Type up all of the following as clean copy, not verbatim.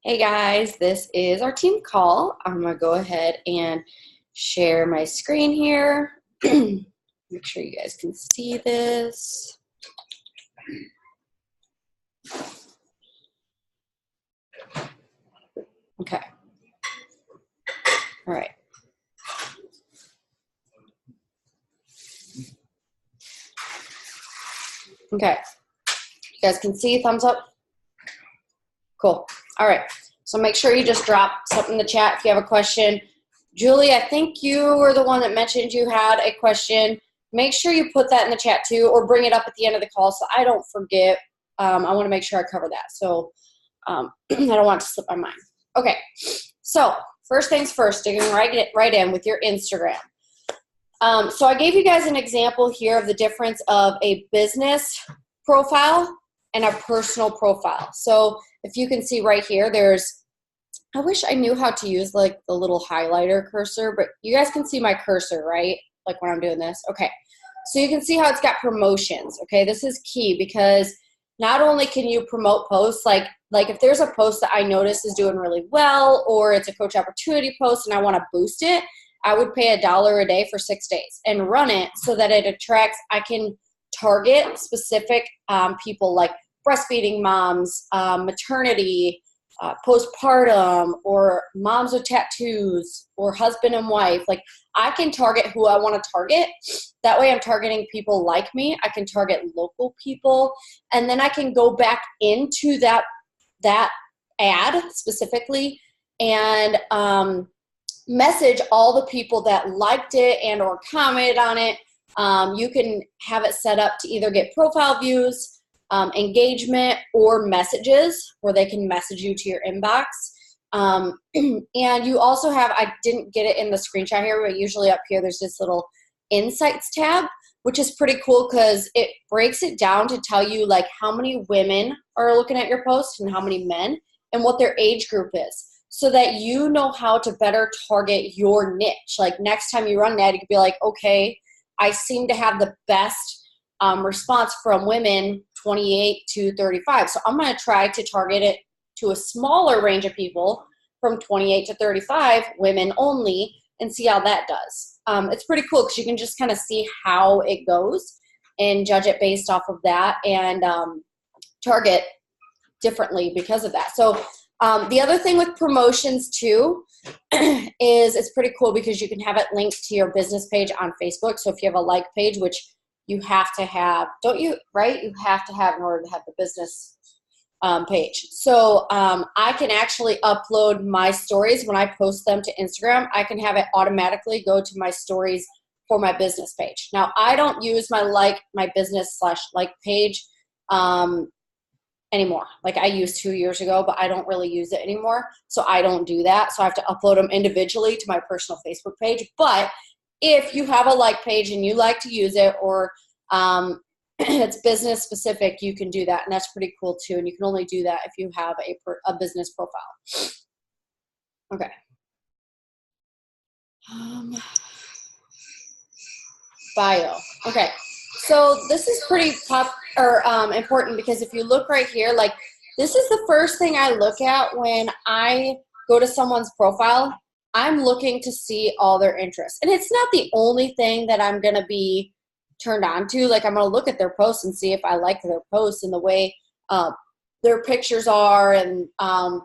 Hey guys, this is our team call. I'm gonna go ahead and share my screen here. Make sure you guys can see this. Okay. All right. Okay. You guys can see, thumbs up? Cool. All right. So make sure you just drop something in the chat if you have a question. Julie, I think you were the one that mentioned you had a question. Make sure you put that in the chat too, or bring it up at the end of the call so I don't forget. I want to make sure I cover that. So I don't want it to slip my mind. Okay. So first things first, digging right in with your Instagram. So I gave you guys an example here of the difference of a business profile and a personal profile. So if you can see right here, I wish I knew how to use like the little highlighter cursor, but you guys can see my cursor, right? Like when I'm doing this. Okay. So you can see how it's got promotions. Okay. This is key because not only can you promote posts, like if there's a post that I notice is doing really well, or it's a coach opportunity post and I want to boost it, I would pay $1 a day for 6 days and run it so that it attracts, I can target specific people like breastfeeding moms, maternity, postpartum, or moms with tattoos, or husband and wife. Like I can target who I want to target. That way I'm targeting people like me. I can target local people, and then I can go back into that ad specifically and message all the people that liked it and or commented on it. You can have it set up to either get profile views, engagement, or messages where they can message you to your inbox. And you also have, I didn't get it in the screenshot here, but usually up here there's this little insights tab, which is pretty cool because it breaks it down to tell you like how many women are looking at your post and how many men and what their age group is, so that you know how to better target your niche. Like next time you run an ad, you could be like, okay, I seem to have the best response from women 28 to 35. So I'm going to try to target it to a smaller range of people from 28 to 35, women only, and see how that does. It's pretty cool because you can just kind of see how it goes and judge it based off of that and target differently because of that. So the other thing with promotions too is it's pretty cool because you can have it linked to your business page on Facebook. So if you have a like page, which you have to have, don't you, right? You have to have in order to have the business page. So I can actually upload my stories when I post them to Instagram. I can have it automatically go to my stories for my business page. Now I don't use my business / like page anymore. Like I used 2 years ago, but I don't really use it anymore. So I don't do that. So I have to upload them individually to my personal Facebook page. But if you have a like page and you like to use it, or it's business specific, you can do that. And that's pretty cool too. And you can only do that if you have a business profile. Okay. Bio. Okay. So this is pretty important because if you look right here, like this is the first thing I look at when I go to someone's profile. I'm looking to see all their interests. And it's not the only thing that I'm going to be turned on to. Like I'm going to look at their posts and see if I like their posts and the way their pictures are and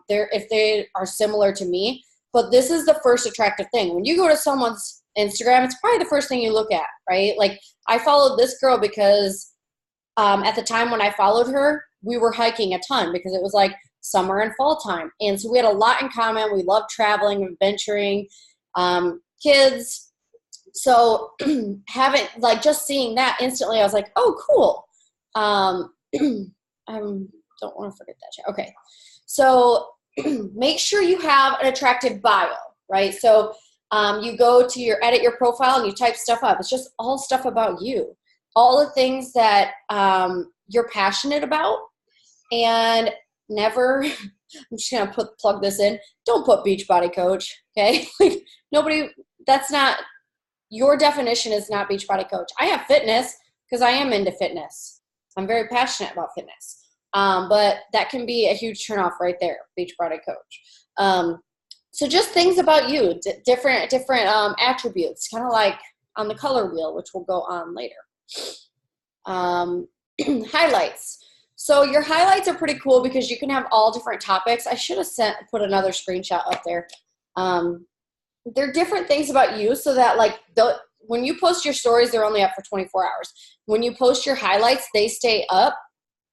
if they are similar to me. But this is the first attractive thing. When you go to someone's Instagram, it's probably the first thing you look at, right? Like I followed this girl because at the time when I followed her, we were hiking a ton because it was like summer and fall time. And so we had a lot in common. We loved traveling, adventuring, kids. So just seeing that instantly, I was like, oh, cool. I don't want to forget that chat. Okay. So make sure you have an attractive bio, right? So you go to edit your profile and you type stuff up. It's just all stuff about you, all the things that you're passionate about, and never, I'm just going to plug this in. Don't put Beachbody Coach. Okay. Like that's not, your definition is not Beachbody Coach. I have fitness because I am into fitness. I'm very passionate about fitness. But that can be a huge turnoff right there, Beachbody Coach. So just things about you, different attributes, kind of like on the color wheel, which we'll go on later. Highlights. So your highlights are pretty cool because you can have all different topics. I should have put another screenshot up there. They're different things about you so that like when you post your stories, they're only up for 24 hours. When you post your highlights, they stay up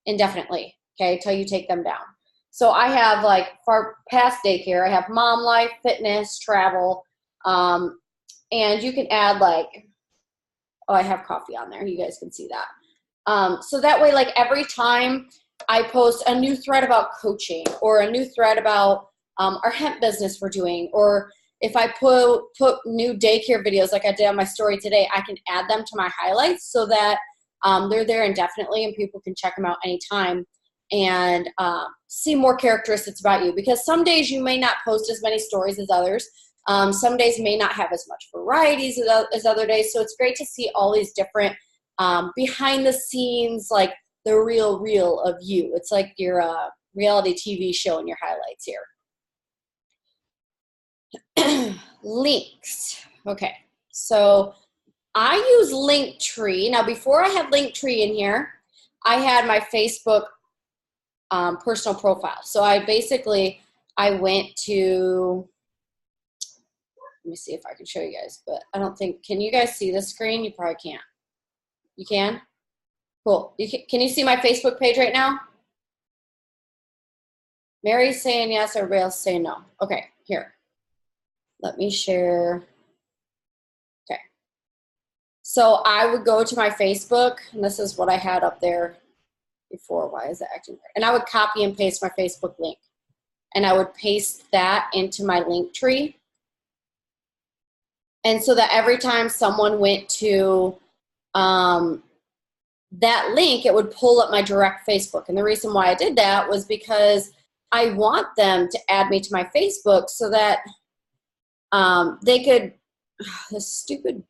indefinitely, okay, till you take them down. So I have like for past daycare, I have mom life, fitness, travel, and you can add like, oh, I have coffee on there. You guys can see that. So that way, like every time I post a new thread about coaching or a new thread about our hemp business we're doing, or if I put new daycare videos like I did on my story today, I can add them to my highlights so that they're there indefinitely and people can check them out anytime and see more characteristics about you. Because some days you may not post as many stories as others. Some days may not have as much varieties as other days. So it's great to see all these different behind the scenes, like the real of you. It's like your reality TV show in your highlights here. Links. Okay, so I use Linktree. Now, before I had Linktree in here, I had my Facebook personal profile. So I went to, let me see if I can show you guys, but I don't think, can you guys see the screen? You probably can't. You can? Cool. Can you see my Facebook page right now? Mary's saying yes, everybody else saying no. Okay, here. Let me share. Okay. So I would go to my Facebook, and this is what I had up there before. Why is it acting weird? And I would copy and paste my Facebook link. And I would paste that into my Linktree. And so that every time someone went to that link, it would pull up my direct Facebook. And the reason why I did that was because I want them to add me to my Facebook so that they could, this stupid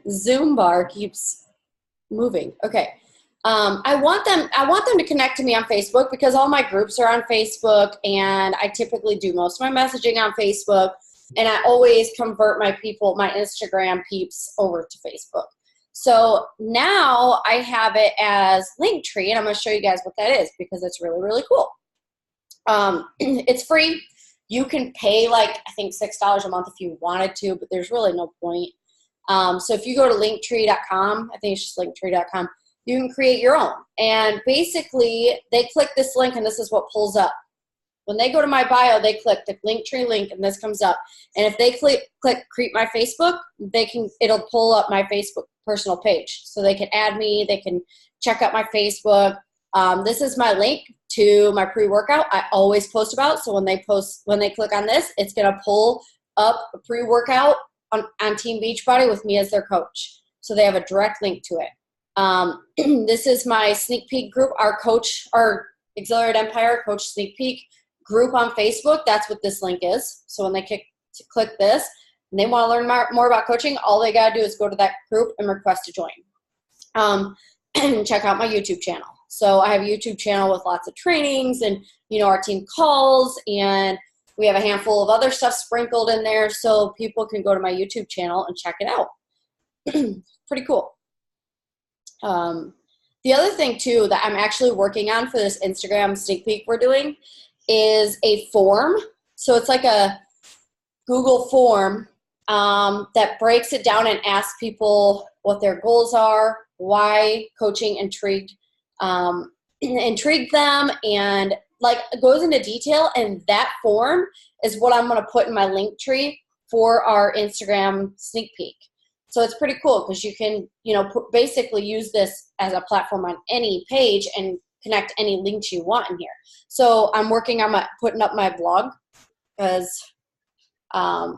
Zoom bar keeps moving. Okay. I want them to connect to me on Facebook because all my groups are on Facebook and I typically do most of my messaging on Facebook, and I always convert my Instagram peeps over to Facebook. So now I have it as Linktree, and I'm going to show you guys what that is because it's really, really cool. It's free. You can pay like, I think $6 a month if you wanted to, but there's really no point. So if you go to linktree.com, I think it's just linktree.com, you can create your own. And basically, they click this link, and this is what pulls up. When they go to my bio, they click the Linktree link, and this comes up. And if they click create my Facebook, it'll pull up my Facebook personal page. So they can add me, they can check out my Facebook. This is my link to my pre-workout I always post about. So when they click on this, it's going to pull up a pre-workout on Team Beachbody with me as their coach. So they have a direct link to it. This is my sneak peek group, our Exhilarated Empire Coach Sneak Peek group on Facebook. That's what this link is. So when they click this and they want to learn more about coaching, all they got to do is go to that group and request to join. And check out my YouTube channel. So I have a YouTube channel with lots of trainings and, our team calls, and we have a handful of other stuff sprinkled in there so people can go to my YouTube channel and check it out. Pretty cool. The other thing, too, that I'm actually working on for this Instagram sneak peek we're doing is a form. So it's like a Google form that breaks it down and asks people what their goals are, why coaching intrigued them, and like goes into detail. And that form is what I'm going to put in my Linktree for our Instagram sneak peek. So it's pretty cool because you can, basically use this as a platform on any page and connect any links you want in here. So I'm working on putting up my blog because I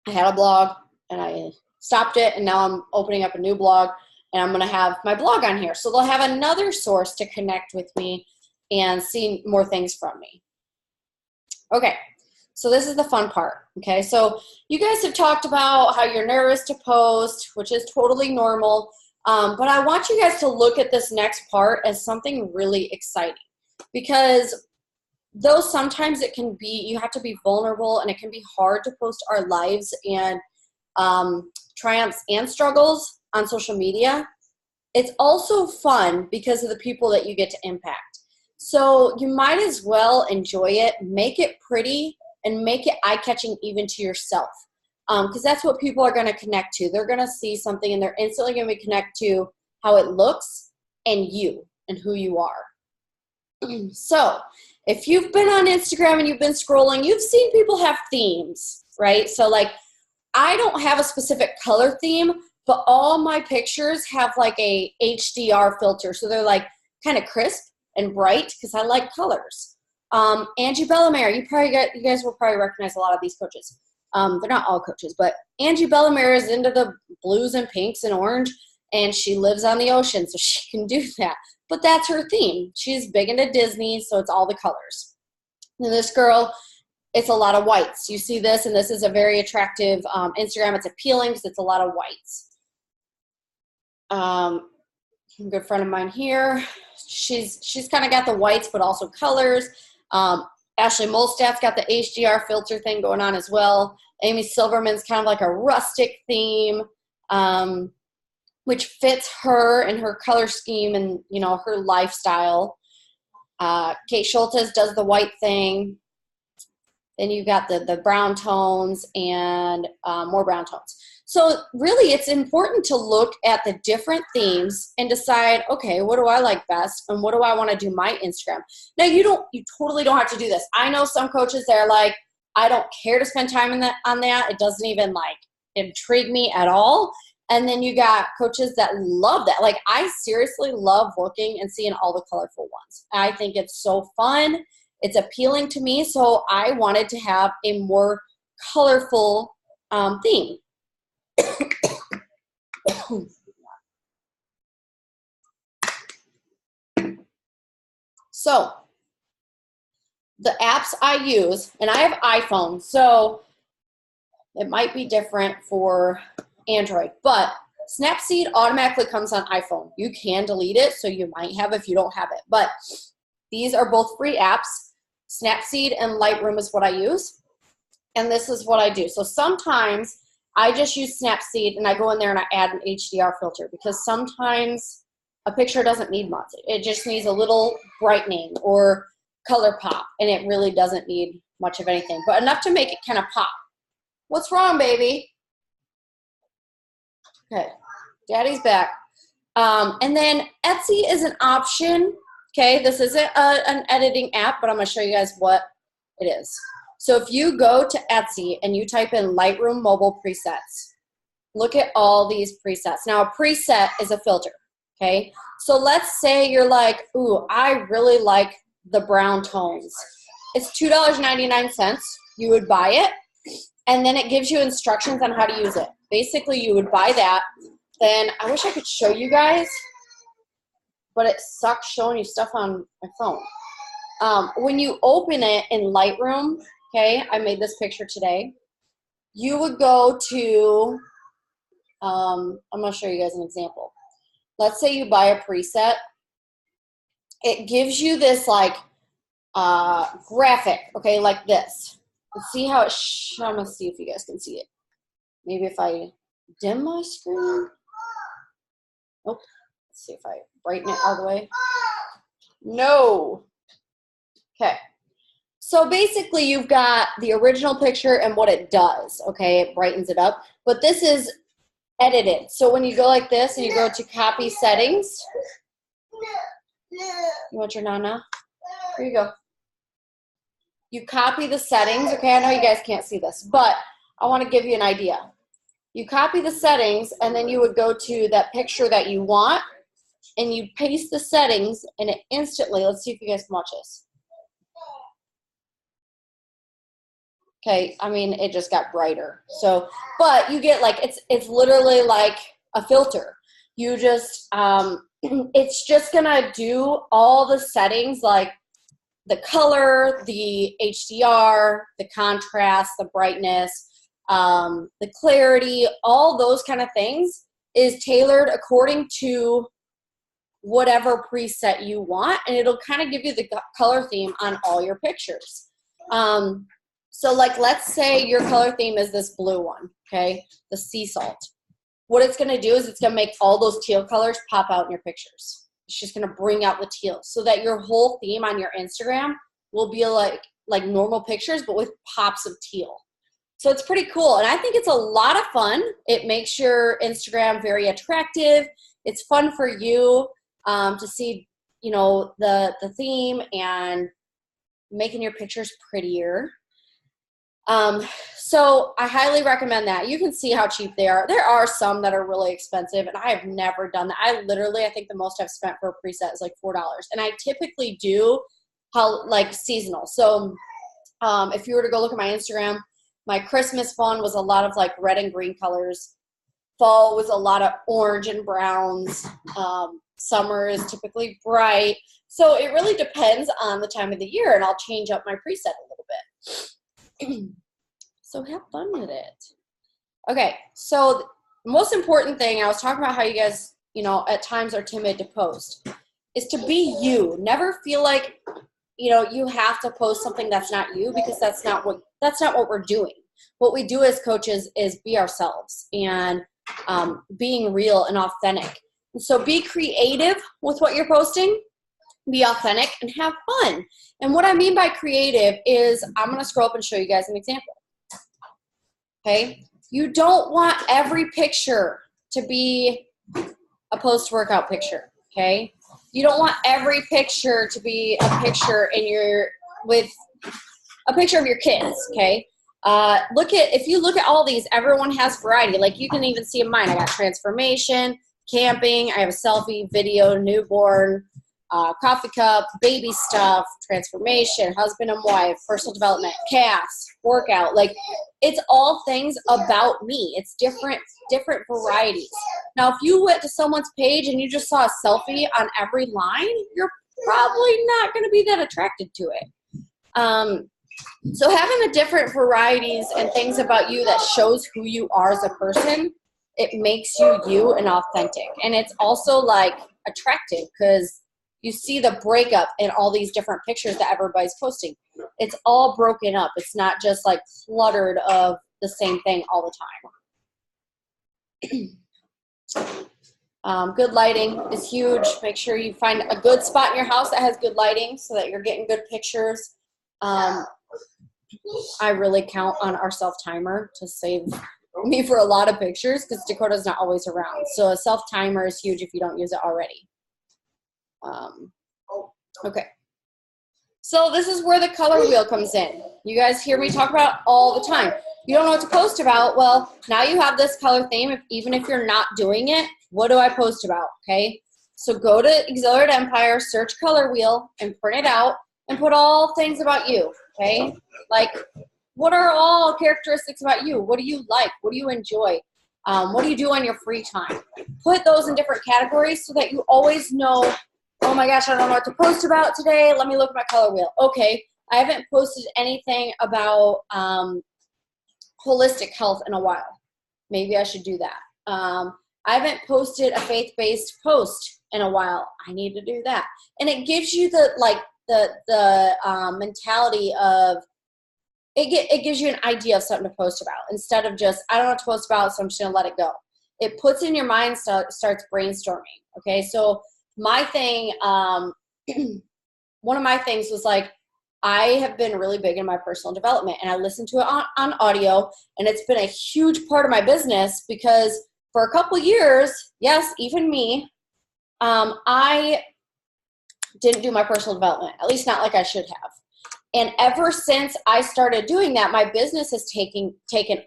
had a blog and I stopped it, and now I'm opening up a new blog, and I'm going to have my blog on here. So they'll have another source to connect with me and see more things from me. Okay. So this is the fun part, okay? So you guys have talked about how you're nervous to post, which is totally normal. But I want you guys to look at this next part as something really exciting, because though sometimes it can be, you have to be vulnerable and it can be hard to post our lives and triumphs and struggles on social media, it's also fun because of the people that you get to impact. So you might as well enjoy it, make it pretty, and make it eye-catching even to yourself. Because that's what people are going to connect to. They're going to see something and they're instantly going to connect to how it looks and you and who you are. So if you've been on Instagram and you've been scrolling, you've seen people have themes, right? So like, I don't have a specific color theme, but all my pictures have like a HDR filter. So they're like kind of crisp and bright because I like colors. Angie Bellamere, you guys will probably recognize a lot of these coaches. They're not all coaches, but Angie Bellamere is into the blues and pinks and orange, and she lives on the ocean, so she can do that. But that's her theme. She's big into Disney, so it's all the colors. And this girl, it's a lot of whites. You see this, and this is a very attractive Instagram. It's appealing because it's a lot of whites. A good friend of mine here, she's kind of got the whites, but also colors. Ashley Molstad's got the HDR filter thing going on as well. Amy Silverman's kind of like a rustic theme, which fits her and her color scheme and, you know, her lifestyle. Kate Schultes does the white thing. Then you've got the brown tones and more brown tones. So really it's important to look at the different themes and decide, okay, what do I like best and what do I want to do my Instagram? Now you totally don't have to do this. I know some coaches that are like, I don't care to spend time on that. It doesn't even like intrigue me at all. And then you got coaches that love that. Like I seriously love looking and seeing all the colorful ones. I think it's so fun. It's appealing to me. So I wanted to have a more colorful theme. So the apps I use, and I have iPhone, so it might be different for Android, but Snapseed automatically comes on iPhone. You can delete it, so you might have if you don't have it, but these are both free apps. Snapseed and Lightroom is what I use, and this is what I do. So sometimes I just use Snapseed and I go in there and I add an HDR filter because sometimes a picture doesn't need much. It just needs a little brightening or color pop, and it really doesn't need much of anything, but enough to make it kind of pop. What's wrong, baby? Okay, Daddy's back. And then Etsy is an option. Okay, this isn't an editing app, but I'm going to show you guys what it is. So if you go to Etsy and you type in Lightroom mobile presets, look at all these presets. Now a preset is a filter, okay? So let's say you're like, ooh, I really like the brown tones. It's $2.99. You would buy it, and then it gives you instructions on how to use it. Basically, you would buy that. Then I wish I could show you guys, but it sucks showing you stuff on my phone. When you open it in Lightroom, okay, I made this picture today. You would go to, I'm going to show you guys an example. Let's say you buy a preset. It gives you this like graphic, okay, like this. Let's see how I'm going to see if you guys can see it. Maybe if I dim my screen. Nope. Let's see if I brighten it all the way. No. Okay. So basically you've got the original picture and what it does, okay? It brightens it up. But this is edited. So when you go like this and you go to copy settings. You want your nana? Here you go. You copy the settings. Okay, I know you guys can't see this, but I want to give you an idea. You copy the settings, and then you would go to that picture that you want, and you paste the settings, and it instantly, let's see if you guys can watch this. Okay, I mean, it just got brighter. So, but you get like, it's literally like a filter. You just, it's just gonna do all the settings, like the color, the HDR, the contrast, the brightness, the clarity, all those kind of things. is tailored according to whatever preset you want, and it'll kind of give you the color theme on all your pictures. So like, let's say your color theme is this blue one, okay, the sea salt. What it's going to do is it's going to make all those teal colors pop out in your pictures. It's just going to bring out the teal so that your whole theme on your Instagram will be like normal pictures, but with pops of teal. So it's pretty cool. And I think it's a lot of fun. It makes your Instagram very attractive. It's fun for you to see, you know, the theme and making your pictures prettier. So I highly recommend that. You can see how cheap they are. There are some that are really expensive, and I have never done that. I think the most I've spent for a preset is like $4. And I typically do like seasonal. So if you were to go look at my Instagram, my Christmas fun was a lot of like red and green colors. Fall was a lot of orange and browns. Summer is typically bright. So it really depends on the time of the year, and I'll change up my preset a little bit. So have fun with it. Okay, so the most important thing, I was talking about how you guys, you know, at times are timid to post, is to be you. Never feel like, you know, you have to post something that's not you, because that's not what we're doing. What we do as coaches is be ourselves and being real and authentic. And so be creative with what you're posting, be authentic, and have fun. And what I mean by creative is, I'm going to scroll up and show you guys an example. Okay? You don't want every picture to be a post-workout picture, okay? You don't want every picture to be a picture with a picture of your kids, okay? If you look at all these, everyone has variety. Like, you can even see in mine. I got transformation, camping, I have a selfie, video, newborn, coffee cup, baby stuff, transformation, husband and wife, personal development, calves, workout. Like, it's all things about me. It's different varieties. Now, if you went to someone's page and you just saw a selfie on every line, you're probably not going to be that attracted to it. So having the different varieties and things about you that shows who you are as a person, it makes you and authentic. And it's also like attractive, because you see the breakup in all these different pictures that everybody's posting. It's all broken up. It's not just like cluttered of the same thing all the time. Good lighting is huge. Make sure you find a good spot in your house that has good lighting so that you're getting good pictures. I really count on our self-timer to save me for a lot of pictures, because Dakota's not always around. So a self-timer is huge if you don't use it already. Okay. So this is where the color wheel comes in. You guys hear me talk about it all the time. You don't know what to post about. Well, now you have this color theme. Even if you're not doing it, what do I post about? Okay. So go to Exhilarated Empire, search color wheel, and print it out, and put all things about you. Okay. Like, what are all characteristics about you? What do you like? What do you enjoy? What do you do on your free time? Put those in different categories so that you always know, oh my gosh, I don't know what to post about today. Let me look at my color wheel. Okay, I haven't posted anything about holistic health in a while. Maybe I should do that. I haven't posted a faith-based post in a while. I need to do that. And it gives you the mentality of, it gives you an idea of something to post about, instead of just, I don't know what to post about, so I'm just going to let it go. It puts in your mind, starts brainstorming. Okay, so my thing, one of my things was like, I have been really big in my personal development, and I listen to it on audio, and it's been a huge part of my business, because for a couple years, yes, even me, I didn't do my personal development, at least not like I should have. And ever since I started doing that, my business has taken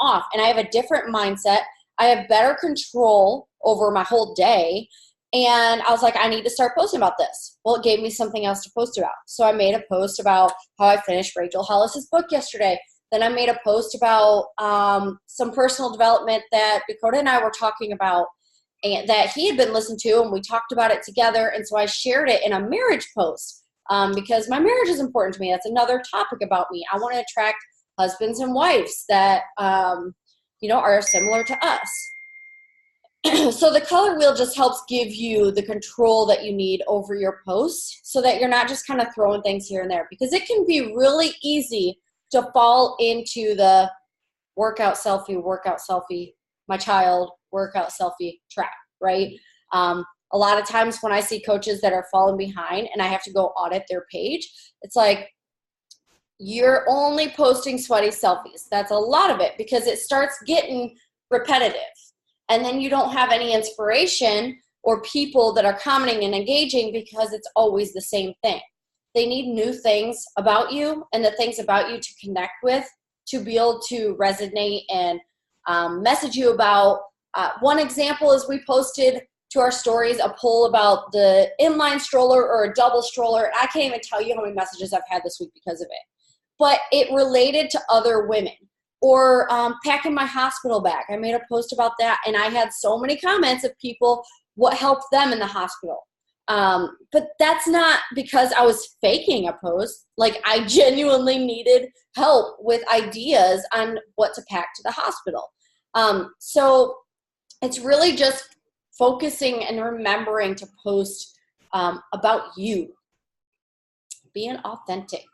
off, and I have a different mindset. I have better control over my whole day. And I was like, I need to start posting about this. Well, it gave me something else to post about. So I made a post about how I finished Rachel Hollis's book yesterday. Then I made a post about some personal development that Dakota and I were talking about, and that he had been listening to, and we talked about it together. And so I shared it in a marriage post. Because my marriage is important to me. That's another topic about me. I want to attract husbands and wives that, are similar to us. So the color wheel just helps give you the control that you need over your posts so that you're not just kind of throwing things here and there, because it can be really easy to fall into the workout selfie, my child, workout selfie trap, right? A lot of times when I see coaches that are falling behind and I have to go audit their page, it's like, you're only posting sweaty selfies. That's a lot of it, because it starts getting repetitive. And then you don't have any inspiration or people that are commenting and engaging because it's always the same thing. They need new things about you and the things about you to connect with, to be able to resonate and message you about. One example is we posted to our stories a poll about the inline stroller or a double stroller. I can't even tell you how many messages I've had this week because of it. But it related to other women. Or packing my hospital bag. I made a post about that, and I had so many comments of people what helped them in the hospital. But that's not because I was faking a post. Like, I genuinely needed help with ideas on what to pack to the hospital. So it's really just focusing and remembering to post about you. Being authentic.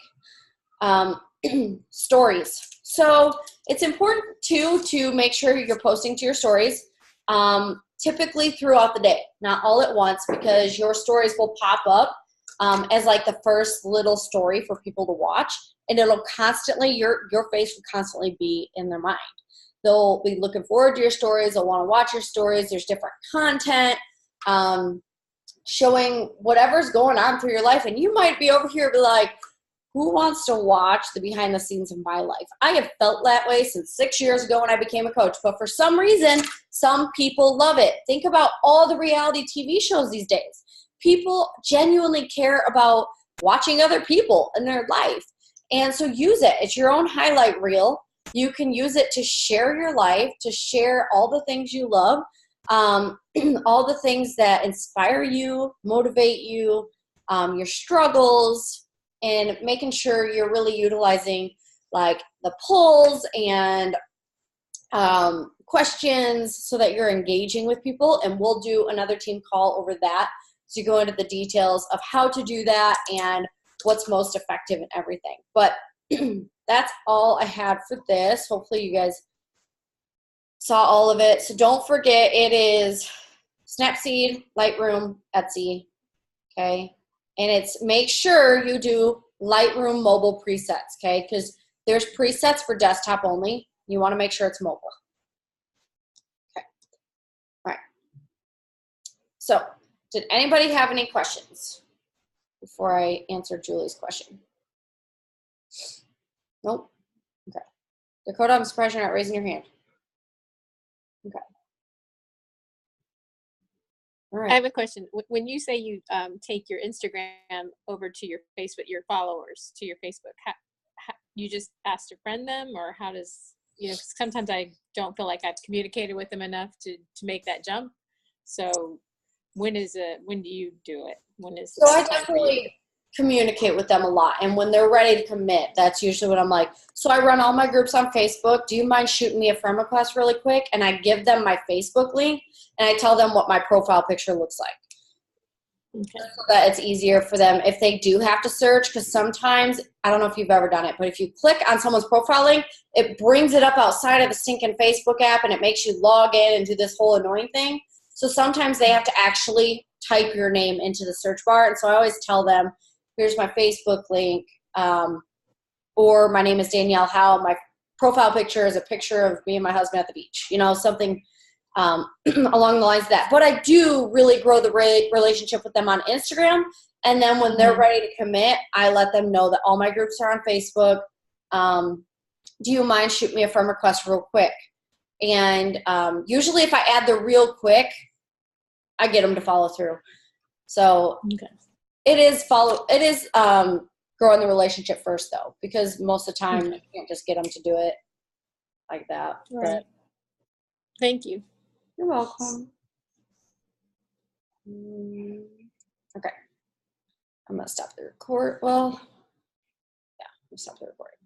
Stories. So it's important too to make sure you're posting to your stories typically throughout the day, not all at once, because your stories will pop up as like the first little story for people to watch, and it'll constantly, your face will constantly be in their mind. They'll be looking forward to your stories. They'll want to watch your stories. There's different content showing whatever's going on through your life, and you might be over here and be like, who wants to watch the behind the scenes of my life? I have felt that way since 6 years ago when I became a coach, but for some reason, some people love it. Think about all the reality TV shows these days. People genuinely care about watching other people in their life. And so use it. It's your own highlight reel. You can use it to share your life, to share all the things you love, all the things that inspire you, motivate you, your struggles, and making sure you're really utilizing like the polls and questions so that you're engaging with people. And we'll do another team call over that to go into the details of how to do that and what's most effective and everything. But that's all I had for this. Hopefully you guys saw all of it. So don't forget, it is Snapseed, Lightroom, Etsy, okay? And it's, make sure you do Lightroom mobile presets, okay? Because there's presets for desktop only. You want to make sure it's mobile. Okay. All right. So, did anybody have any questions before I answer Julie's question? Nope. Okay. Dakota, I'm surprised you're not raising your hand. Okay. All right. I have a question. When you say you take your Instagram over to your Facebook, your followers to your Facebook, how, you just ask to friend them, or how does, you know, sometimes I don't feel like I've communicated with them enough to make that jump. So when do you do it? When is so I definitely communicate with them a lot, and when they're ready to commit, that's usually what I'm like. So I run all my groups on Facebook. Do you mind shooting me a friend request really quick? And I give them my Facebook link, and I tell them what my profile picture looks like. Okay. So that it's easier for them if they do have to search, because sometimes, I don't know if you've ever done it, but if you click on someone's profile link, it brings it up outside of the stinking Facebook app, and it makes you log in and do this whole annoying thing. So sometimes they have to actually type your name into the search bar, and so I always tell them, here's my Facebook link, or my name is Danielle Howe. My profile picture is a picture of me and my husband at the beach, you know, something along the lines of that. But I do really grow the relationship with them on Instagram, and then when they're ready to commit, I let them know that all my groups are on Facebook. Do you mind shooting me a friend request real quick? And usually if I add the real quick, I get them to follow through. So okay. It is growing the relationship first, though, because most of the time you can't just get them to do it like that. Right. But thank you. You're welcome. Okay. I'm going to stop the record. Well, yeah, I'm going to stop the recording.